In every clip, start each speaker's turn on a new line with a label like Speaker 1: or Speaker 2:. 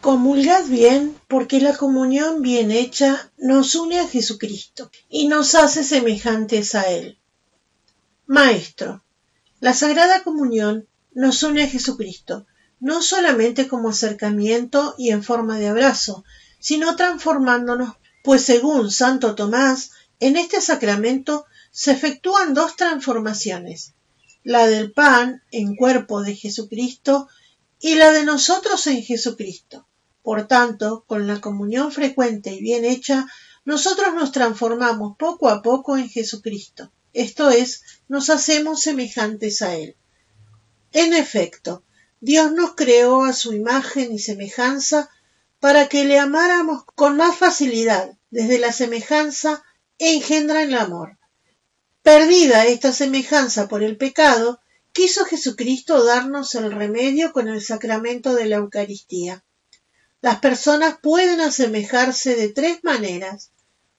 Speaker 1: Comulgad bien, porque la comunión bien hecha nos une a Jesucristo y nos hace semejantes a Él. Maestro, la Sagrada Comunión nos une a Jesucristo, no solamente como acercamiento y en forma de abrazo, sino transformándonos, pues según Santo Tomás, en este sacramento se efectúan dos transformaciones, la del pan en cuerpo de Jesucristo y la de nosotros en Jesucristo. Por tanto, con la comunión frecuente y bien hecha, nosotros nos transformamos poco a poco en Jesucristo, esto es, nos hacemos semejantes a Él. En efecto, Dios nos creó a su imagen y semejanza para que le amáramos con más facilidad, desde la semejanza engendra el amor. Perdida esta semejanza por el pecado, quiso Jesucristo darnos el remedio con el sacramento de la Eucaristía. Las personas pueden asemejarse de tres maneras,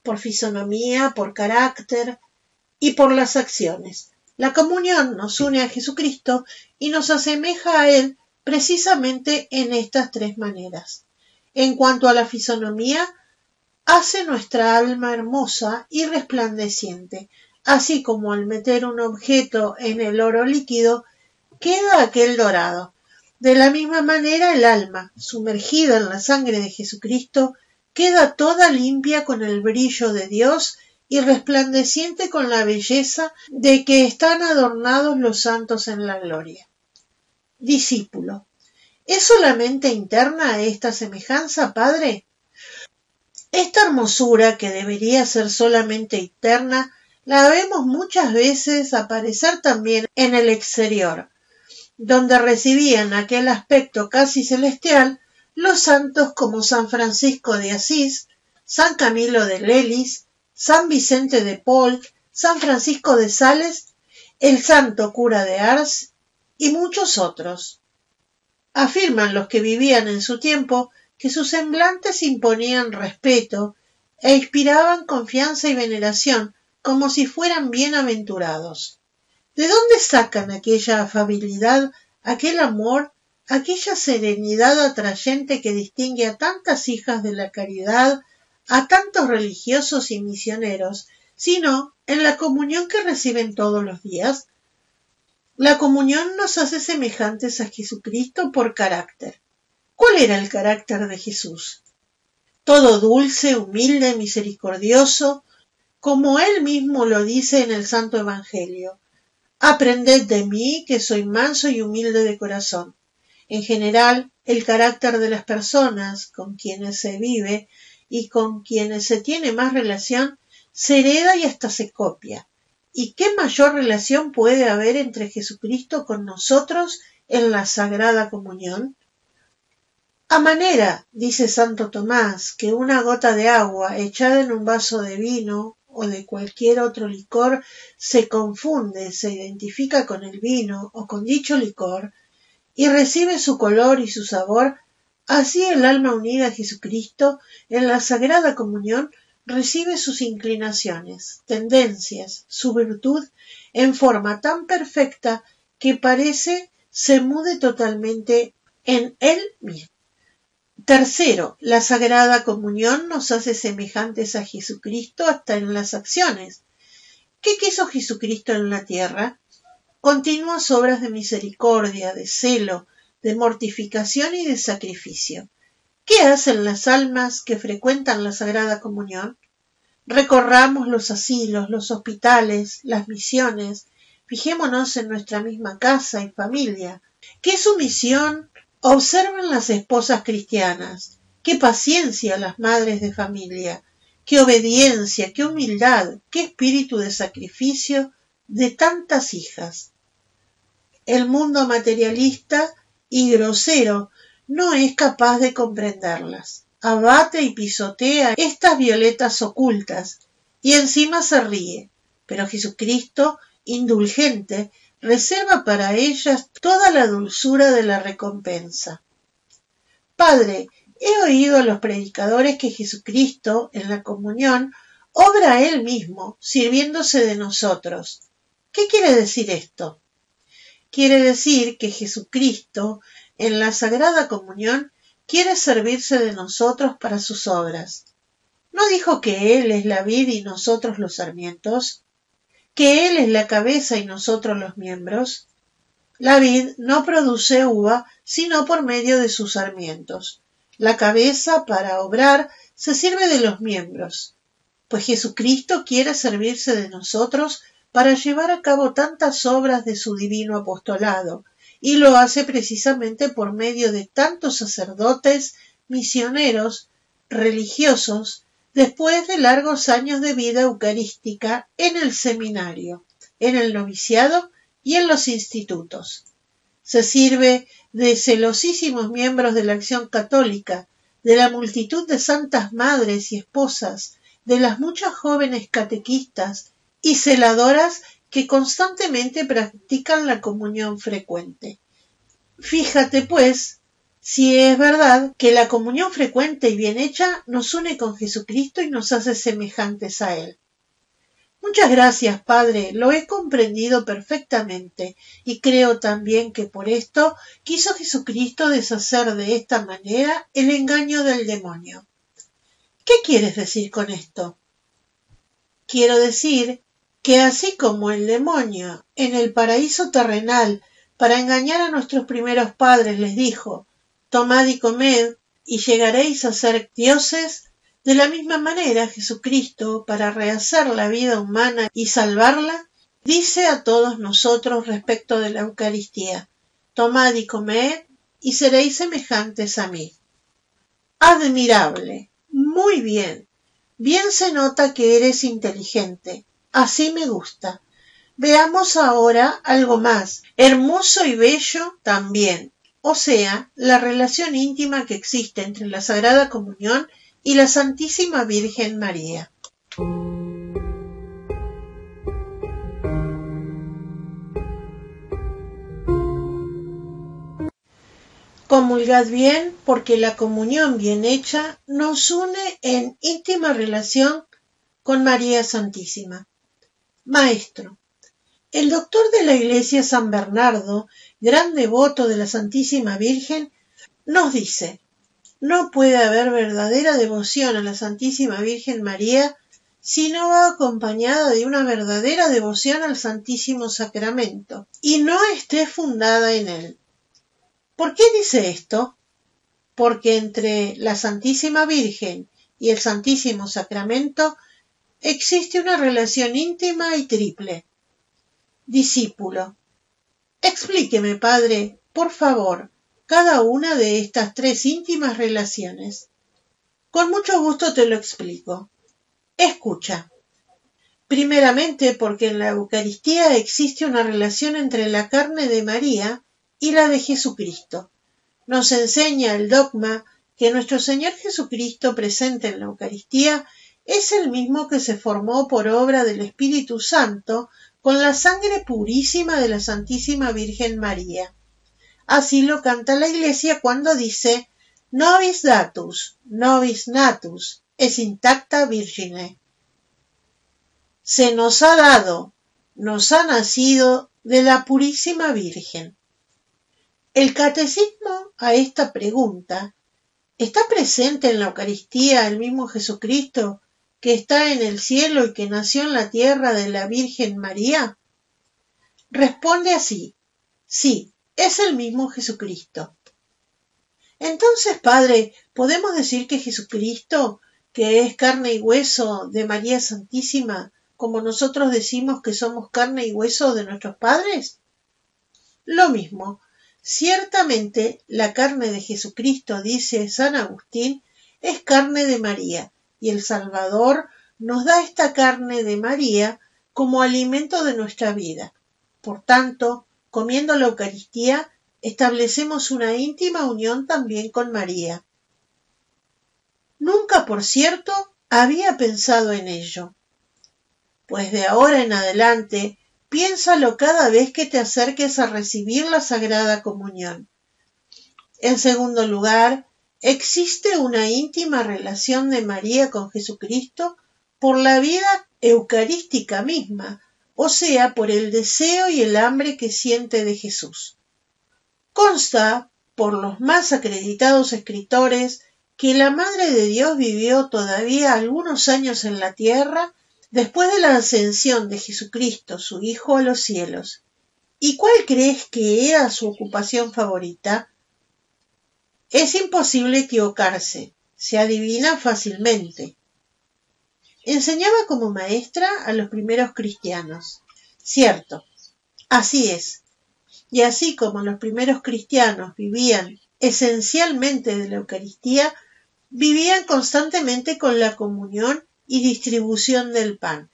Speaker 1: por fisonomía, por carácter y por las acciones. La comunión nos une a Jesucristo y nos asemeja a Él precisamente en estas tres maneras. En cuanto a la fisonomía, hace nuestra alma hermosa y resplandeciente, así como al meter un objeto en el oro líquido, queda aquel dorado. De la misma manera el alma, sumergida en la sangre de Jesucristo, queda toda limpia con el brillo de Dios y resplandeciente con la belleza de que están adornados los santos en la gloria. Discípulo, ¿es solamente interna esta semejanza, Padre? Esta hermosura, que debería ser solamente interna, la vemos muchas veces aparecer también en el exterior, donde recibían aquel aspecto casi celestial los santos como San Francisco de Asís, San Camilo de Lelis, San Vicente de Paul, San Francisco de Sales, el santo cura de Ars y muchos otros. Afirman los que vivían en su tiempo que sus semblantes imponían respeto e inspiraban confianza y veneración como si fueran bienaventurados. ¿De dónde sacan aquella afabilidad, aquel amor, aquella serenidad atrayente que distingue a tantas hijas de la caridad, a tantos religiosos y misioneros, sino en la comunión que reciben todos los días? La comunión nos hace semejantes a Jesucristo por carácter. ¿Cuál era el carácter de Jesús? Todo dulce, humilde, misericordioso, como Él mismo lo dice en el Santo Evangelio. Aprended de mí, que soy manso y humilde de corazón. En general, el carácter de las personas con quienes se vive y con quienes se tiene más relación se hereda y hasta se copia. ¿Y qué mayor relación puede haber entre Jesucristo con nosotros en la Sagrada Comunión? A manera, dice Santo Tomás, que una gota de agua echada en un vaso de vino o de cualquier otro licor se confunde, se identifica con el vino o con dicho licor y recibe su color y su sabor, así el alma unida a Jesucristo en la Sagrada Comunión recibe sus inclinaciones, tendencias, su virtud en forma tan perfecta que parece se mude totalmente en Él mismo. Tercero, la Sagrada Comunión nos hace semejantes a Jesucristo hasta en las acciones. ¿Qué quiso Jesucristo en la tierra? Continuas obras de misericordia, de celo, de mortificación y de sacrificio. ¿Qué hacen las almas que frecuentan la Sagrada Comunión? Recorramos los asilos, los hospitales, las misiones, fijémonos en nuestra misma casa y familia. ¿Qué sumisión observan las esposas cristianas? ¡Qué paciencia las madres de familia! ¡Qué obediencia, qué humildad, qué espíritu de sacrificio de tantas hijas! El mundo materialista y grosero no es capaz de comprenderlas. Abate y pisotea estas violetas ocultas y encima se ríe, pero Jesucristo, indulgente, reserva para ellas toda la dulzura de la recompensa. Padre, he oído a los predicadores que Jesucristo, en la comunión, obra Él mismo, sirviéndose de nosotros. ¿Qué quiere decir esto? Quiere decir que Jesucristo, en la Sagrada Comunión, quiere servirse de nosotros para sus obras. ¿No dijo que Él es la vid y nosotros los sarmientos? ¿Que Él es la cabeza y nosotros los miembros? La vid no produce uva sino por medio de sus sarmientos. La cabeza, para obrar, se sirve de los miembros, pues Jesucristo quiere servirse de nosotros para llevar a cabo tantas obras de su divino apostolado, y lo hace precisamente por medio de tantos sacerdotes, misioneros, religiosos, después de largos años de vida eucarística en el seminario, en el noviciado y en los institutos. Se sirve de celosísimos miembros de la Acción Católica, de la multitud de santas madres y esposas, de las muchas jóvenes catequistas y celadoras que constantemente practican la comunión frecuente. Fíjate, pues, si es verdad que la comunión frecuente y bien hecha nos une con Jesucristo y nos hace semejantes a Él. Muchas gracias, Padre, lo he comprendido perfectamente y creo también que por esto quiso Jesucristo deshacer de esta manera el engaño del demonio. ¿Qué quieres decir con esto? Quiero decir que así como el demonio en el paraíso terrenal, para engañar a nuestros primeros padres, les dijo: tomad y comed y llegaréis a ser dioses, de la misma manera Jesucristo, para rehacer la vida humana y salvarla, dice a todos nosotros respecto de la Eucaristía: tomad y comed y seréis semejantes a mí. Admirable, muy bien, bien se nota que eres inteligente, así me gusta. Veamos ahora algo más, hermoso y bello también, o sea, la relación íntima que existe entre la Sagrada Comunión y la Santísima Virgen María. Comulgad bien, porque la comunión bien hecha nos une en íntima relación con María Santísima. Maestro, el doctor de la Iglesia San Bernardo, gran devoto de la Santísima Virgen, nos dice: no puede haber verdadera devoción a la Santísima Virgen María si no va acompañada de una verdadera devoción al Santísimo Sacramento y no esté fundada en él. ¿Por qué dice esto? Porque entre la Santísima Virgen y el Santísimo Sacramento existe una relación íntima y triple. Discípulo: explíqueme, Padre, por favor, cada una de estas tres íntimas relaciones. Con mucho gusto te lo explico. Escucha. Primeramente, porque en la Eucaristía existe una relación entre la carne de María y la de Jesucristo. Nos enseña el dogma que nuestro Señor Jesucristo presente en la Eucaristía es el mismo que se formó por obra del Espíritu Santo con la sangre purísima de la Santísima Virgen María. Así lo canta la Iglesia cuando dice: nobis datus, nobis natus, es intacta virgine. Se nos ha dado, nos ha nacido de la purísima Virgen. El catecismo a esta pregunta: ¿está presente en la Eucaristía el mismo Jesucristo que está en el cielo y que nació en la tierra de la Virgen María? Responde así: sí, es el mismo Jesucristo. Entonces, Padre, ¿podemos decir que Jesucristo, que es carne y hueso de María Santísima, como nosotros decimos que somos carne y hueso de nuestros padres? Lo mismo. Ciertamente la carne de Jesucristo, dice San Agustín, es carne de María, y el Salvador nos da esta carne de María como alimento de nuestra vida. Por tanto, comiendo la Eucaristía, establecemos una íntima unión también con María. Nunca, por cierto, había pensado en ello. Pues de ahora en adelante, piénsalo cada vez que te acerques a recibir la Sagrada Comunión. En segundo lugar, existe una íntima relación de María con Jesucristo por la vida eucarística misma, o sea, por el deseo y el hambre que siente de Jesús. Consta, por los más acreditados escritores que la Madre de Dios vivió todavía algunos años en la tierra después de la ascensión de Jesucristo, su Hijo, a los cielos. ¿Y cuál crees que era su ocupación favorita? Es imposible equivocarse, se adivina fácilmente. Enseñaba como maestra a los primeros cristianos. Cierto, así es. Y así como los primeros cristianos vivían esencialmente de la Eucaristía, vivían constantemente con la comunión y distribución del pan.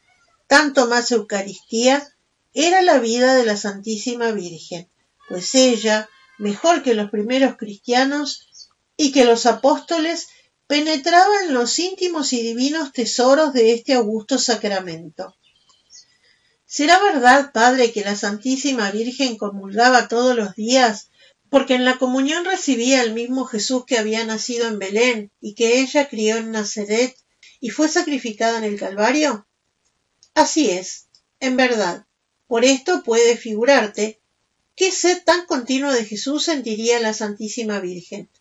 Speaker 1: Tanto más Eucaristía era la vida de la Santísima Virgen, pues ella, mejor que los primeros cristianos y que los apóstoles, penetraba en los íntimos y divinos tesoros de este augusto sacramento. ¿Será verdad, Padre, que la Santísima Virgen comulgaba todos los días, porque en la comunión recibía el mismo Jesús que había nacido en Belén y que ella crió en Nazaret y fue sacrificada en el Calvario? Así es, en verdad. Por esto puedes figurarte qué sed tan continua de Jesús sentiría la Santísima Virgen,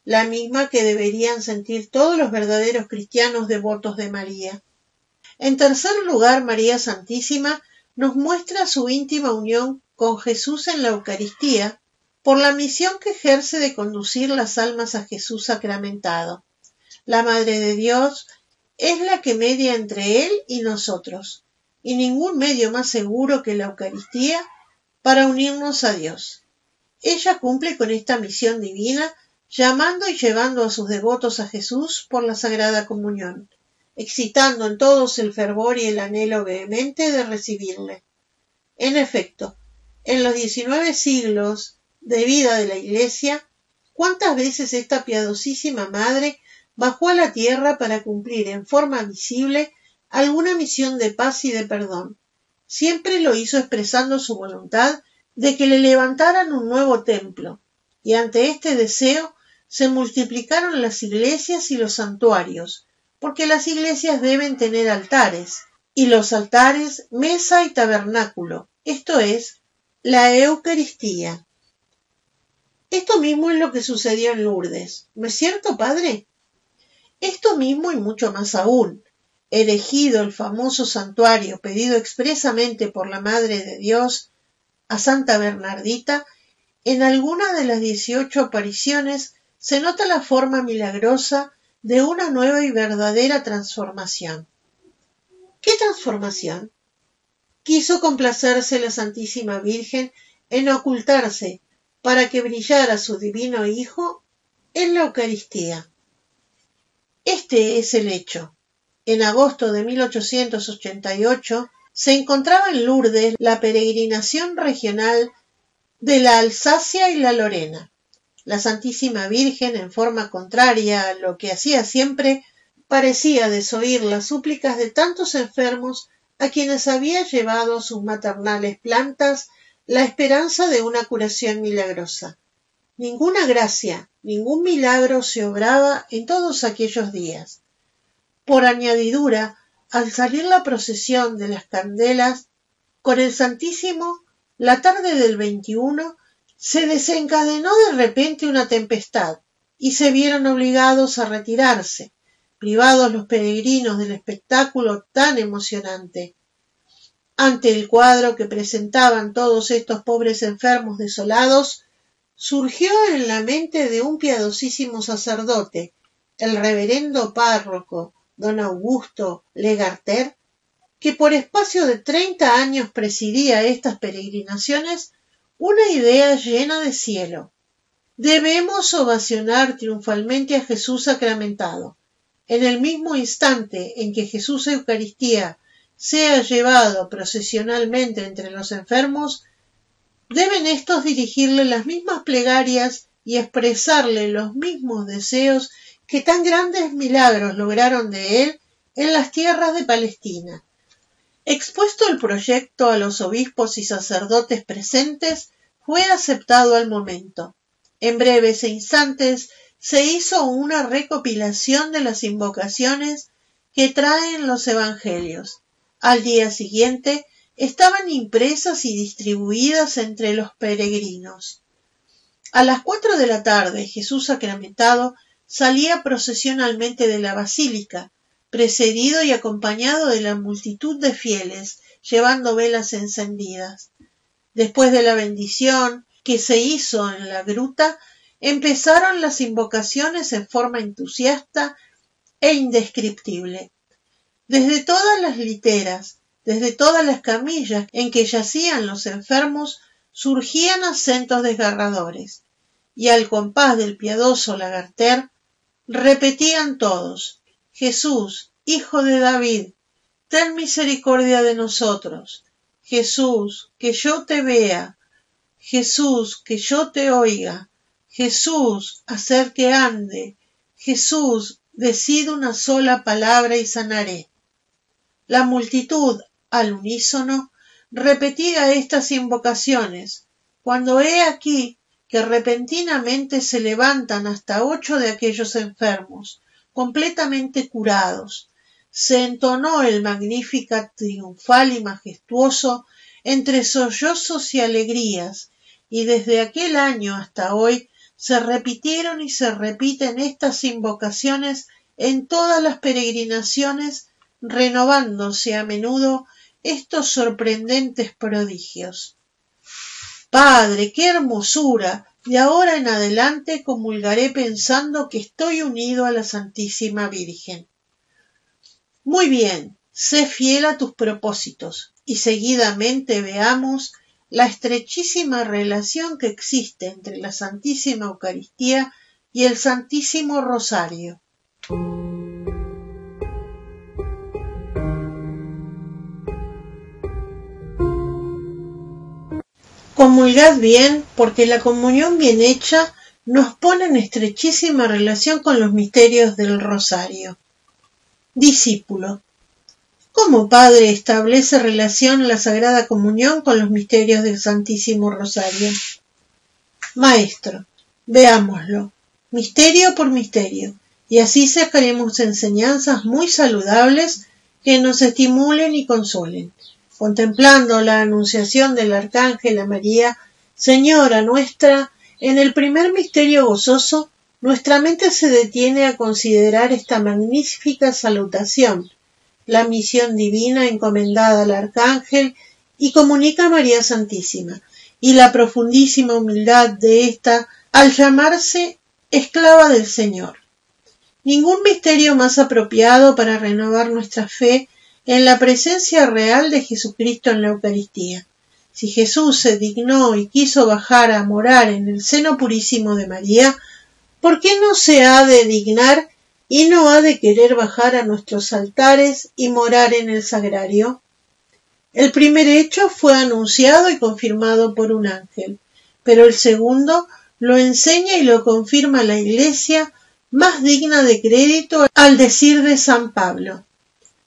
Speaker 1: la misma que deberían sentir todos los verdaderos cristianos devotos de María. En tercer lugar, María Santísima nos muestra su íntima unión con Jesús en la Eucaristía por la misión que ejerce de conducir las almas a Jesús sacramentado. La Madre de Dios es la que media entre Él y nosotros, y ningún medio más seguro que la Eucaristía para unirnos a Dios. Ella cumple con esta misión divina, llamando y llevando a sus devotos a Jesús por la Sagrada Comunión, excitando en todos el fervor y el anhelo vehemente de recibirle. En efecto, en los 19 siglos de vida de la Iglesia, ¿cuántas veces esta piadosísima Madre bajó a la tierra para cumplir en forma visible alguna misión de paz y de perdón? Siempre lo hizo expresando su voluntad de que le levantaran un nuevo templo, y ante este deseo se multiplicaron las iglesias y los santuarios, porque las iglesias deben tener altares, y los altares mesa y tabernáculo, esto es, la Eucaristía. Esto mismo es lo que sucedió en Lourdes, ¿no es cierto, Padre? Esto mismo y mucho más aún. Erigido el famoso santuario pedido expresamente por la Madre de Dios a Santa Bernardita, en alguna de las 18 apariciones se nota la forma milagrosa de una nueva y verdadera transformación. ¿Qué transformación? Quiso complacerse la Santísima Virgen en ocultarse para que brillara su divino Hijo en la Eucaristía. Este es el hecho. En agosto de 1888 se encontraba en Lourdes la peregrinación regional de la Alsacia y la Lorena. La Santísima Virgen, en forma contraria a lo que hacía siempre, parecía desoír las súplicas de tantos enfermos a quienes había llevado sus maternales plantas la esperanza de una curación milagrosa. Ninguna gracia, ningún milagro se obraba en todos aquellos días. Por añadidura, al salir la procesión de las candelas con el Santísimo, la tarde del 21, se desencadenó de repente una tempestad y se vieron obligados a retirarse, privados los peregrinos del espectáculo tan emocionante. Ante el cuadro que presentaban todos estos pobres enfermos desolados, surgió en la mente de un piadosísimo sacerdote, el reverendo párroco don Augusto Legarter, que por espacio de 30 años presidía estas peregrinaciones, una idea llena de cielo. Debemos ovacionar triunfalmente a Jesús sacramentado. En el mismo instante en que Jesús Eucaristía sea llevado procesionalmente entre los enfermos, deben éstos dirigirle las mismas plegarias y expresarle los mismos deseos que tan grandes milagros lograron de él en las tierras de Palestina. Expuesto el proyecto a los obispos y sacerdotes presentes, fue aceptado al momento. En breves instantes se hizo una recopilación de las invocaciones que traen los evangelios. Al día siguiente estaban impresas y distribuidas entre los peregrinos. A las 4 de la tarde, Jesús sacramentado salía procesionalmente de la basílica, precedido y acompañado de la multitud de fieles, llevando velas encendidas. Después de la bendición que se hizo en la gruta, empezaron las invocaciones en forma entusiasta e indescriptible. Desde todas las literas, desde todas las camillas en que yacían los enfermos, surgían acentos desgarradores, y al compás del piadoso lagarter, repetían todos: Jesús, Hijo de David, ten misericordia de nosotros. Jesús, que yo te vea. Jesús, que yo te oiga. Jesús, hacer que ande. Jesús, decid una sola palabra y sanaré. La multitud, al unísono, repetía estas invocaciones, cuando he aquí que repentinamente se levantan hasta 8 de aquellos enfermos, completamente curados. Se entonó el Magnificat triunfal y majestuoso entre sollozos y alegrías, y desde aquel año hasta hoy se repitieron y se repiten estas invocaciones en todas las peregrinaciones, renovándose a menudo estos sorprendentes prodigios. Padre, qué hermosura, de ahora en adelante comulgaré pensando que estoy unido a la Santísima Virgen. Muy bien, sé fiel a tus propósitos y seguidamente veamos la estrechísima relación que existe entre la Santísima Eucaristía y el Santísimo Rosario. Comulgad bien, porque la comunión bien hecha nos pone en estrechísima relación con los misterios del Rosario. Discípulo. ¿Cómo, Padre, establece relación la Sagrada Comunión con los misterios del Santísimo Rosario? Maestro, veámoslo, misterio por misterio, y así sacaremos enseñanzas muy saludables que nos estimulen y consuelen. Contemplando la anunciación del Arcángel a María, Señora nuestra, en el primer misterio gozoso, nuestra mente se detiene a considerar esta magnífica salutación, la misión divina encomendada al Arcángel y comunica a María Santísima, y la profundísima humildad de ésta al llamarse esclava del Señor. Ningún misterio más apropiado para renovar nuestra fe en la presencia real de Jesucristo en la Eucaristía. Si Jesús se dignó y quiso bajar a morar en el seno purísimo de María, ¿por qué no se ha de dignar y no ha de querer bajar a nuestros altares y morar en el sagrario? El primer hecho fue anunciado y confirmado por un ángel, pero el segundo lo enseña y lo confirma la Iglesia, más digna de crédito al decir de San Pablo.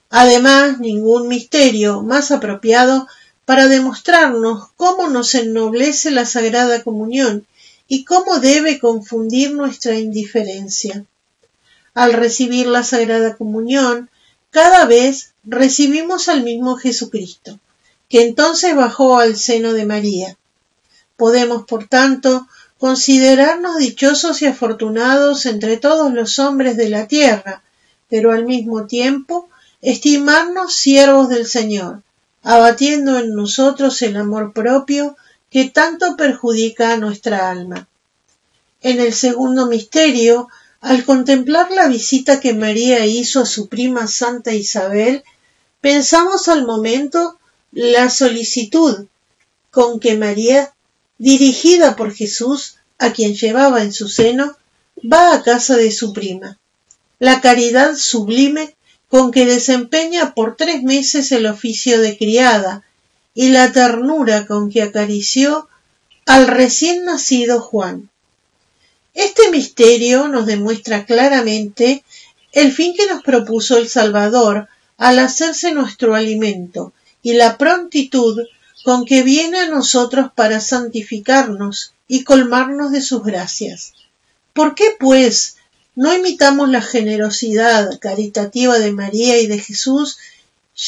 Speaker 1: Además, ningún misterio más apropiado para demostrarnos cómo nos ennoblece la Sagrada Comunión y cómo debe confundir nuestra indiferencia. Al recibir la Sagrada Comunión, cada vez recibimos al mismo Jesucristo, que entonces bajó al seno de María. Podemos, por tanto, considerarnos dichosos y afortunados entre todos los hombres de la tierra, pero al mismo tiempo estimarnos siervos del Señor, abatiendo en nosotros el amor propio que tanto perjudica a nuestra alma. En el segundo misterio, al contemplar la visita que María hizo a su prima Santa Isabel, pensamos al momento la solicitud con que María, dirigida por Jesús, a quien llevaba en su seno, va a casa de su prima, la caridad sublime con que desempeña por 3 meses el oficio de criada, y la ternura con que acarició al recién nacido Juan. Este misterio nos demuestra claramente el fin que nos propuso el Salvador al hacerse nuestro alimento y la prontitud con que viene a nosotros para santificarnos y colmarnos de sus gracias. ¿Por qué, pues, no imitamos la generosidad caritativa de María y de Jesús,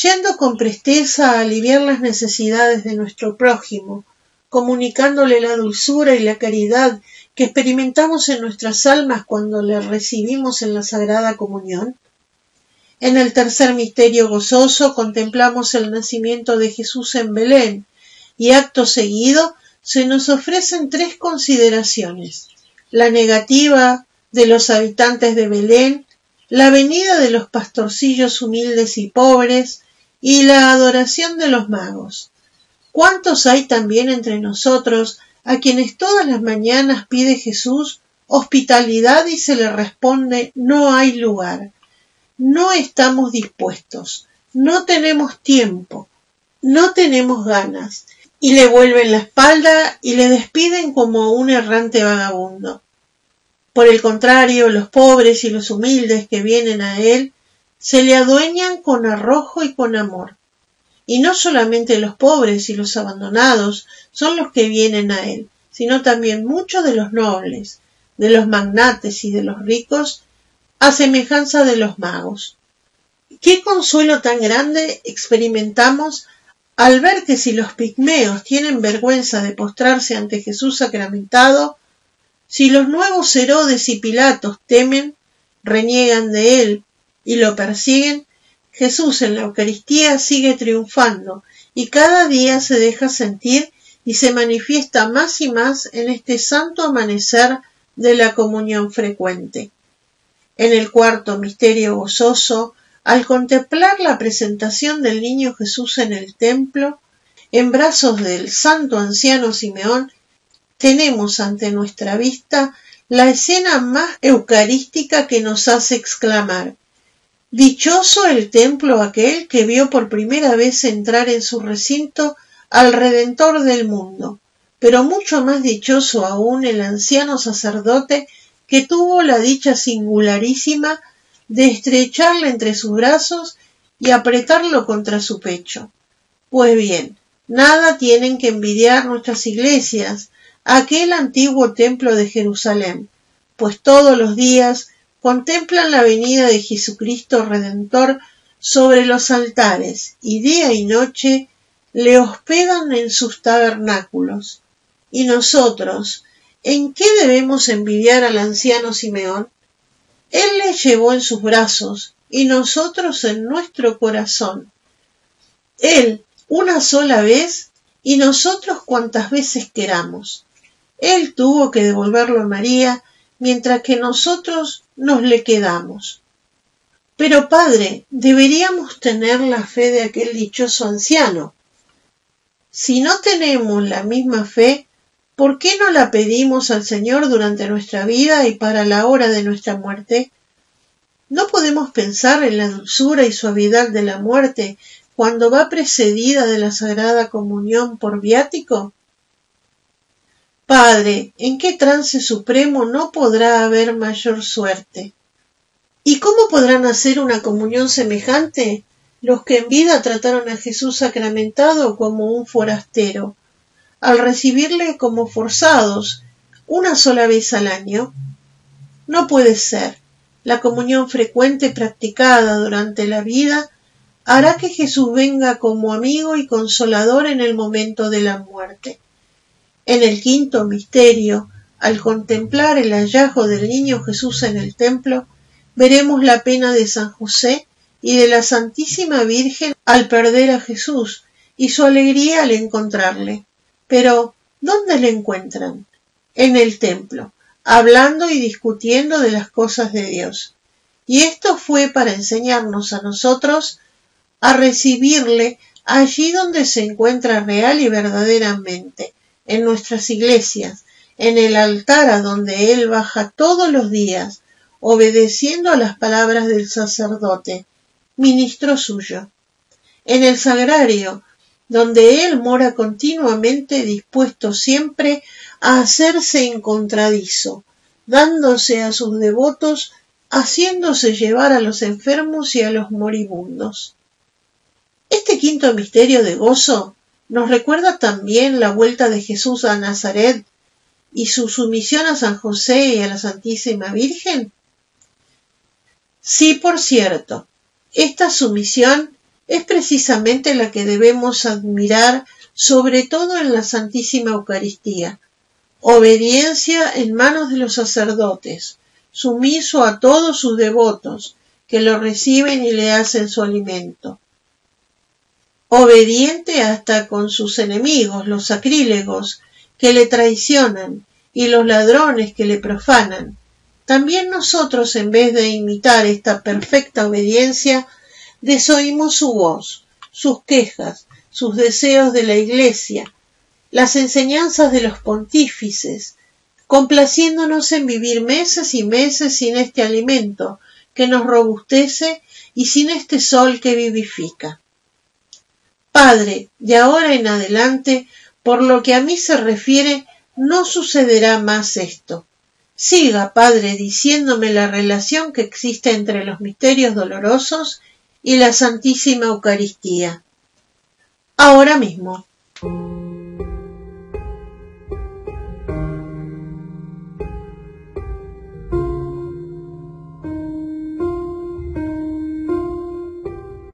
Speaker 1: yendo con presteza a aliviar las necesidades de nuestro prójimo, comunicándole la dulzura y la caridad que experimentamos en nuestras almas cuando le recibimos en la Sagrada Comunión? En el tercer misterio gozoso contemplamos el nacimiento de Jesús en Belén y acto seguido se nos ofrecen tres consideraciones: la negativa de los habitantes de Belén, la venida de los pastorcillos humildes y pobres y la adoración de los magos. ¿Cuántos hay también entre nosotros a quienes todas las mañanas pide Jesús hospitalidad y se le responde: no hay lugar, no estamos dispuestos, no tenemos tiempo, no tenemos ganas, y le vuelven la espalda y le despiden como a un errante vagabundo? Por el contrario, los pobres y los humildes que vienen a él se le adueñan con arrojo y con amor. Y no solamente los pobres y los abandonados son los que vienen a él, sino también muchos de los nobles, de los magnates y de los ricos, a semejanza de los magos. Qué consuelo tan grande experimentamos al ver que si los pigmeos tienen vergüenza de postrarse ante Jesús sacramentado, si los nuevos Herodes y Pilatos temen, reniegan de él y lo persiguen, Jesús en la Eucaristía sigue triunfando y cada día se deja sentir y se manifiesta más y más en este santo amanecer de la comunión frecuente. En el cuarto misterio gozoso, al contemplar la presentación del niño Jesús en el templo, en brazos del santo anciano Simeón, tenemos ante nuestra vista la escena más eucarística que nos hace exclamar: dichoso el templo aquel que vio por primera vez entrar en su recinto al Redentor del mundo, pero mucho más dichoso aún el anciano sacerdote que tuvo la dicha singularísima de estrecharle entre sus brazos y apretarlo contra su pecho. Pues bien, nada tienen que envidiar nuestras iglesias a aquel antiguo templo de Jerusalén, pues todos los días contemplan la venida de Jesucristo Redentor sobre los altares y día y noche le hospedan en sus tabernáculos. Y nosotros, ¿en qué debemos envidiar al anciano Simeón? Él le llevó en sus brazos y nosotros en nuestro corazón. Él una sola vez y nosotros cuantas veces queramos. Él tuvo que devolverlo a María, mientras que nosotros nos le quedamos. Pero, Padre, deberíamos tener la fe de aquel dichoso anciano. Si no tenemos la misma fe, ¿por qué no la pedimos al Señor durante nuestra vida y para la hora de nuestra muerte? ¿No podemos pensar en la dulzura y suavidad de la muerte cuando va precedida de la Sagrada Comunión por viático? Padre, ¿en qué trance supremo no podrá haber mayor suerte? ¿Y cómo podrán hacer una comunión semejante los que en vida trataron a Jesús sacramentado como un forastero, al recibirle como forzados una sola vez al año? No puede ser. La comunión frecuente practicada durante la vida hará que Jesús venga como amigo y consolador en el momento de la muerte. En el quinto misterio, al contemplar el hallazgo del niño Jesús en el templo, veremos la pena de San José y de la Santísima Virgen al perder a Jesús y su alegría al encontrarle. Pero, ¿dónde le encuentran? En el templo, hablando y discutiendo de las cosas de Dios. Y esto fue para enseñarnos a nosotros a recibirle allí donde se encuentra real y verdaderamente, en nuestras iglesias, en el altar a donde Él baja todos los días, obedeciendo a las palabras del sacerdote, ministro suyo. En el sagrario, donde Él mora continuamente dispuesto siempre a hacerse encontradizo, dándose a sus devotos, haciéndose llevar a los enfermos y a los moribundos. Este quinto misterio de gozo nos recuerda también la vuelta de Jesús a Nazaret y su sumisión a San José y a la Santísima Virgen. Sí, por cierto, esta sumisión es precisamente la que debemos admirar sobre todo en la Santísima Eucaristía, obediencia en manos de los sacerdotes, sumiso a todos sus devotos, que lo reciben y le hacen su alimento. Obediente hasta con sus enemigos, los sacrílegos, que le traicionan, y los ladrones que le profanan. También nosotros, en vez de imitar esta perfecta obediencia, desoímos su voz, sus quejas, sus deseos de la Iglesia, las enseñanzas de los pontífices, complaciéndonos en vivir meses y meses sin este alimento que nos robustece y sin este sol que vivifica. Padre, de ahora en adelante, por lo que a mí se refiere, no sucederá más esto. Siga, Padre, diciéndome la relación que existe entre los misterios dolorosos y la Santísima Eucaristía. Ahora mismo.